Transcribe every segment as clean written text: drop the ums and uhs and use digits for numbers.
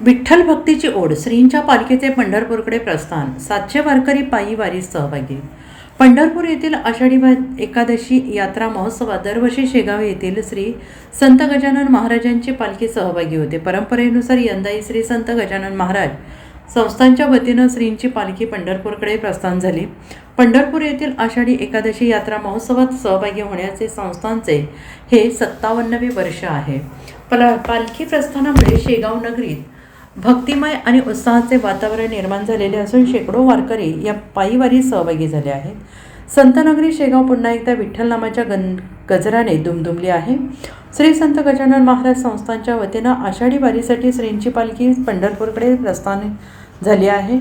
विठ्ठल भक्तीची ओढ, श्रींच्या पालखीचे पंढरपूरकडे प्रस्थान, 700 वारकरी पायी वारीत सहभागी. पंढरपूर येथील आषाढी एकादशी यात्रा महोत्सवात दरवर्षी शेगाव येथील श्री संत गजानन महाराजांची पालखी सहभागी होते. परंपरेनुसार यंदाही श्री संत गजानन महाराज संस्थांच्या वतीनं श्रींची पालखी पंढरपूरकडे प्रस्थान झाली. पंढरपूर येथील आषाढी एकादशी यात्रा महोत्सवात सहभागी होण्याचे संस्थांचे हे 57वे वर्ष आहे. पालखी प्रस्थानामुळे शेगाव नगरीत भक्तिमय आणि उत्साहाचे वातावरण निर्माण झालेले असून शेकडो वारकरी या पायीवारीत सहभागी झाले आहेत. संतनगरी शेगाव पुन्हा एकदा विठ्ठल नामाच्या गजराने दुमदुमली आहे. श्री संत गजानन महाराज संस्थांच्या वतीनं आषाढी वारीसाठी श्रींची पालखी पंढरपूरकडे प्रस्थान झाली आहे.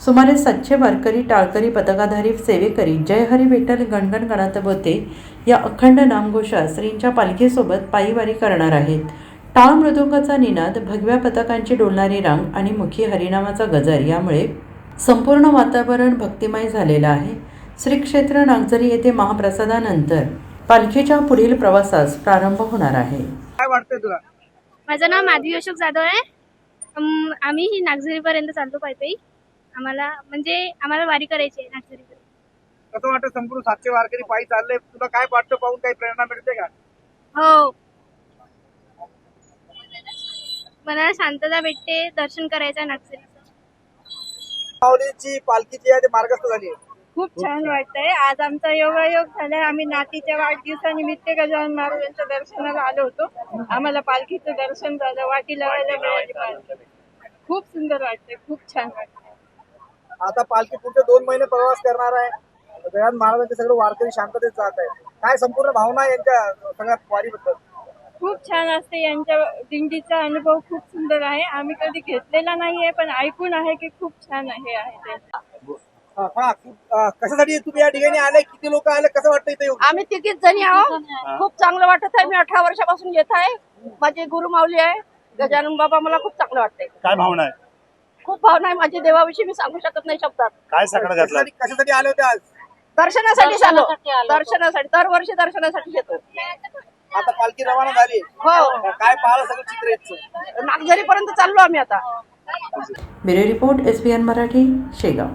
सुमारे 700 वारकरी, टाळकरी, पताकाधारी, सेवेकरी जय हरी विठ्ठल गणगण गणात बोते या अखंड नामघोषात श्रींच्या पालखीसोबत पायीवारी करणार आहेत. टाळ मृदुंगाचा निनाद, भगव्या पताकांची डोलणारी रांग आणि मुखी हरिनामाचा गजर यामुळे संपूर्ण वातावरण भक्तिमय झालेलं आहे. श्री क्षेत्र नागझरी येथे महाप्रसादानंतर पालखीच्या पुढील प्रवासास प्रारंभ होणार आहे. काय वाटतंय तुला? माझं नाव माधवी अशोक जाधव आहे. आम्ही ही नागझरीपर्यंत चालतो पायी. आम्हाला वारी करायची आहे नागझरीपर्यंत. कसं वाटतं संपूर्ण 700 वारकरी पायी चालले? तुला काय वाटतं, पाहून काही प्रेरणा मिळते का? हो, मनाला शांतता भेटते दर्शन करायचं नागझरीचं. माऊलीची पालखी जी आहे ती मार्गस्थ झाली आहे. खूप छान वाटतंय. आज आमचा योगायोग झालाय. आम्ही नातीच्या वाढदिवसानिमित्त गजानन महाराजांच्या दर्शनाला आलो होतो. आम्हाला पालखीचं दर्शन झालं, वाटी लावायला मिळाली पालखी. खूप सुंदर वाटतंय, खूप छान वाटतंय. आता पालखी पुढचे 2 महिने प्रवास करणार आहे. गजानन महाराजांचे सगळे वारकरी शांततेत जात आहेत. काय संपूर्ण भावना आहे यांच्या सगळ्या वारीबद्दल? खूप छान असते. यांच्या दिंडीचा अनुभव खूप सुंदर आहे. आम्ही कधी घेतलेला नाहीये, पण ऐकून आहे की खूप छान आहे ते. कशासाठी तुम्ही या ठिकाणी आले? किती लोक आले? कसं वाटतं इथे येऊन? आम्ही तिघीच जणी आहोत. खूप चांगलं वाटत आहे. मी 18 वर्षापासून येत आहे. माझे गुरु माऊली आहे गजानन बाबा. मला खूप चांगलं वाटतंय. काय भावना आहे? खूप भावना आहे माझी देवाविषयी, मी सांगू शकत नाही शब्दात. काय सगळं घातलं? कशासाठी आले होते आज? दर्शनासाठी आलो. दर्शनासाठी दरवर्षी दर्शनासाठी येतो. आता पालखी रवाना झाली. हो, काय पाहिलं सगळं चित्र याचं? नागझरीपर्यंत चाललो आम्ही आता. Bureau report, SBN Marathi, Shegaon.